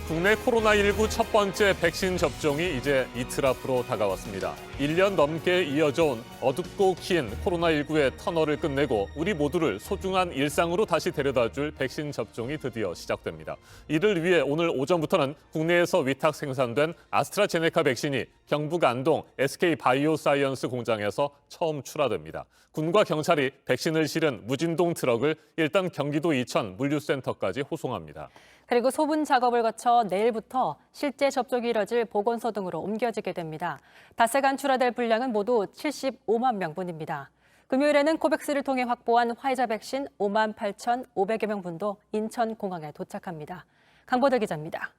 국내 코로나19 첫 번째 백신 접종이 이제 이틀 앞으로 다가왔습니다. 1년 넘게 이어져온 어둡고 긴 코로나19의 터널을 끝내고 우리 모두를 소중한 일상으로 다시 데려다줄 백신 접종이 드디어 시작됩니다. 이를 위해 오늘 오전부터는 국내에서 위탁 생산된 아스트라제네카 백신이 경북 안동 SK바이오사이언스 공장에서 처음 출하됩니다. 군과 경찰이 백신을 실은 무진동 트럭을 일단 경기도 이천 물류센터까지 호송합니다. 그리고 소분 작업을 거쳐 내일부터 실제 접종이 이뤄질 보건소 등으로 옮겨지게 됩니다. 닷새간 출하될 분량은 모두 75만 명분입니다. 금요일에는 코백스를 통해 확보한 화이자 백신 5만 8,500여 명분도 인천공항에 도착합니다. 강보들 기자입니다.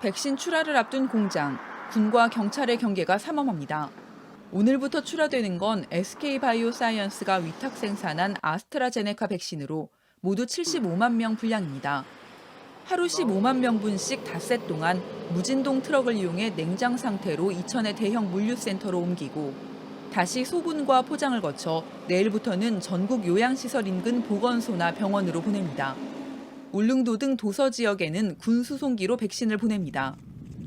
백신 출하를 앞둔 공장, 군과 경찰의 경계가 삼엄합니다. 오늘부터 출하되는 건 SK바이오사이언스가 위탁 생산한 아스트라제네카 백신으로 모두 75만 명 분량입니다. 하루 15만 명분씩 닷새 동안 무진동 트럭을 이용해 냉장 상태로 이천의 대형 물류센터로 옮기고 다시 소분과 포장을 거쳐 내일부터는 전국 요양시설 인근 보건소나 병원으로 보냅니다. 울릉도 등 도서 지역에는 군 수송기로 백신을 보냅니다.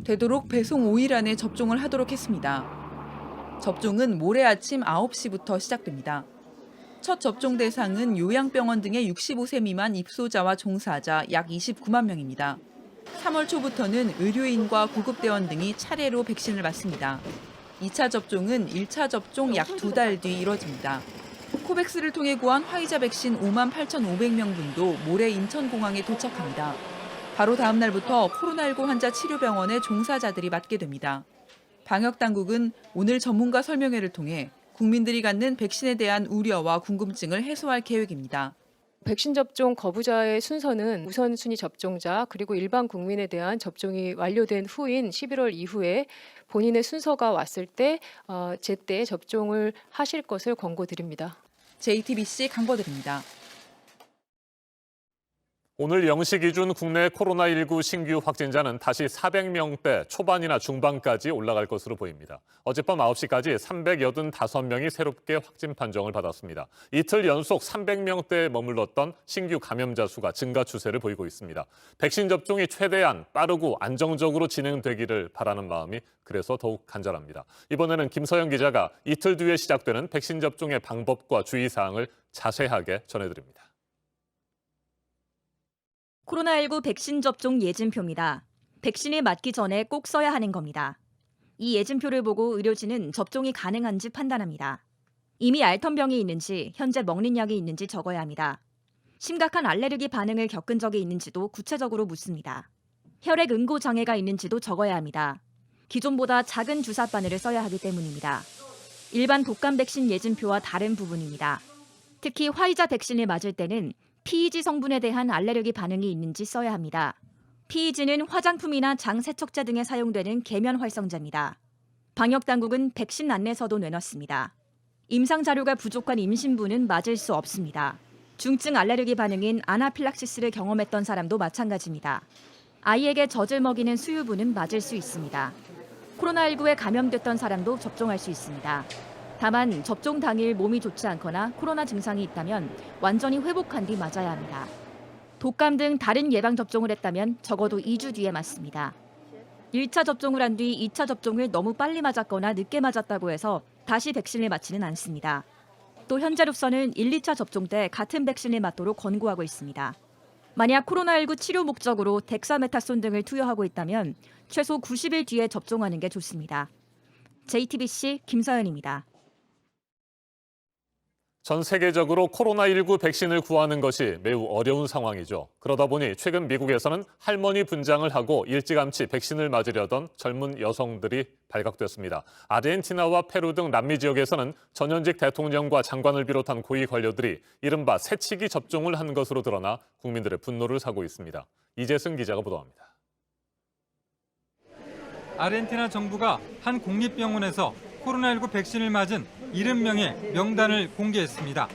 되도록 배송 5일 안에 접종을 하도록 했습니다. 접종은 모레 아침 9시부터 시작됩니다. 첫 접종 대상은 요양병원 등의 65세 미만 입소자와 종사자 약 29만 명입니다. 3월 초부터는 의료인과 구급대원 등이 차례로 백신을 맞습니다. 2차 접종은 1차 접종 약 2달 뒤 이뤄집니다. 코백스를 통해 구한 화이자 백신 5만 8,500명분도 모레 인천공항에 도착합니다. 바로 다음 날부터 코로나19 환자 치료병원의 종사자들이 맞게 됩니다. 방역당국은 오늘 전문가 설명회를 통해 국민들이 갖는 백신에 대한 우려와 궁금증을 해소할 계획입니다. 백신 접종 거부자의 순서는 우선순위 접종자 그리고 일반 국민에 대한 접종이 완료된 후인 11월 이후에 본인의 순서가 왔을 때 제때 접종을 하실 것을 권고드립니다. JTBC 강보들입니다. 오늘 0시 기준 국내 코로나19 신규 확진자는 다시 400명대 초반이나 중반까지 올라갈 것으로 보입니다. 어젯밤 9시까지 385명이 새롭게 확진 판정을 받았습니다. 이틀 연속 300명대에 머물렀던 신규 감염자 수가 증가 추세를 보이고 있습니다. 백신 접종이 최대한 빠르고 안정적으로 진행되기를 바라는 마음이 그래서 더욱 간절합니다. 이번에는 김서영 기자가 이틀 뒤에 시작되는 백신 접종의 방법과 주의사항을 자세하게 전해드립니다. 코로나19 백신 접종 예진표입니다. 백신이 맞기 전에 꼭 써야 하는 겁니다. 이 예진표를 보고 의료진은 접종이 가능한지 판단합니다. 이미 앓던 병이 있는지, 현재 먹는 약이 있는지 적어야 합니다. 심각한 알레르기 반응을 겪은 적이 있는지도 구체적으로 묻습니다. 혈액 응고 장애가 있는지도 적어야 합니다. 기존보다 작은 주사 바늘을 써야 하기 때문입니다. 일반 독감 백신 예진표와 다른 부분입니다. 특히 화이자 백신을 맞을 때는 PEG 성분에 대한 알레르기 반응이 있는지 써야 합니다. PEG는 화장품이나 장 세척제 등에 사용되는 계면 활성제입니다. 방역당국은 백신 안내서도 내놨습니다. 임상 자료가 부족한 임신부는 맞을 수 없습니다. 중증 알레르기 반응인 아나필락시스를 경험했던 사람도 마찬가지입니다. 아이에게 젖을 먹이는 수유부는 맞을 수 있습니다. 코로나19에 감염됐던 사람도 접종할 수 있습니다. 다만 접종 당일 몸이 좋지 않거나 코로나 증상이 있다면 완전히 회복한 뒤 맞아야 합니다. 독감 등 다른 예방접종을 했다면 적어도 2주 뒤에 맞습니다. 1차 접종을 한 뒤 2차 접종을 너무 빨리 맞았거나 늦게 맞았다고 해서 다시 백신을 맞지는 않습니다. 또 현재로서는 1, 2차 접종 때 같은 백신을 맞도록 권고하고 있습니다. 만약 코로나19 치료 목적으로 덱사메타손 등을 투여하고 있다면 최소 90일 뒤에 접종하는 게 좋습니다. JTBC 김서연입니다. 전 세계적으로 코로나19 백신을 구하는 것이 매우 어려운 상황이죠. 그러다 보니 최근 미국에서는 할머니 분장을 하고 일찌감치 백신을 맞으려던 젊은 여성들이 발각됐습니다. 아르헨티나와 페루 등 남미 지역에서는 전현직 대통령과 장관을 비롯한 고위 관료들이 이른바 새치기 접종을 한 것으로 드러나 국민들의 분노를 사고 있습니다. 이재승 기자가 보도합니다. 아르헨티나 정부가 한 공립병원에서 코로나19 백신을 맞은 70명의 명단을 공개했습니다.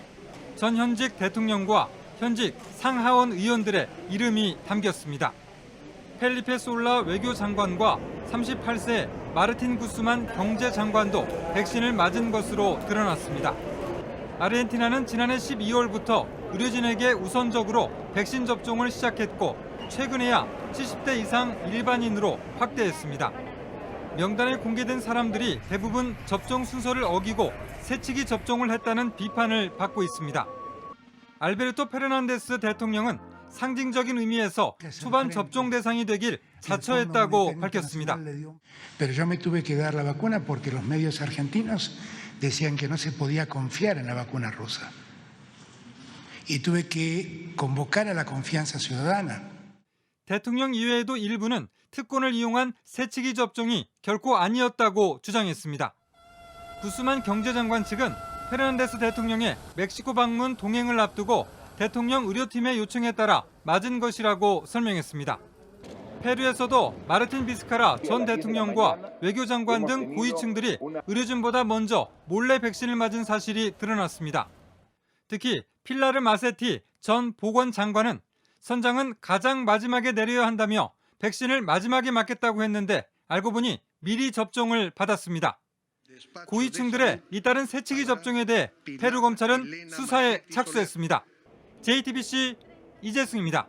전 현직 대통령과 현직 상하원 의원들의 이름이 담겼습니다. 펠리페 솔라 외교장관과 38세 마르틴 구스만 경제장관도 백신을 맞은 것으로 드러났습니다. 아르헨티나는 지난해 12월부터 의료진에게 우선적으로 백신 접종을 시작했고 최근에야 70대 이상 일반인으로 확대했습니다. 명단에 공개된 사람들이 대부분 접종 순서를 어기고 새치기 접종을 했다는 비판을 받고 있습니다. 알베르토 페르난데스 대통령은 상징적인 의미에서 초반 접종 대상이 되길 자처했다고 밝혔습니다. Pero yo me tuve que dar la vacuna porque los medios argentinos decían que no se podía confiar en la vacuna rusa. Y tuve que convocar a la confianza ciudadana. 대통령 이외에도 일부는 특권을 이용한 새치기 접종이 결코 아니었다고 주장했습니다. 구스만 경제장관 측은 페르난데스 대통령의 멕시코 방문 동행을 앞두고 대통령 의료팀의 요청에 따라 맞은 것이라고 설명했습니다. 페루에서도 마르틴 비스카라 전 대통령과 외교장관 등 고위층들이 의료진보다 먼저 몰래 백신을 맞은 사실이 드러났습니다. 특히 필라르 마세티 전 보건장관은 선장은 가장 마지막에 내려야 한다며 백신을 마지막에 맞겠다고 했는데 알고 보니 미리 접종을 받았습니다. 고위층들의 잇따른 새치기 접종에 대해 페루 검찰은 수사에 착수했습니다. JTBC 이재승입니다.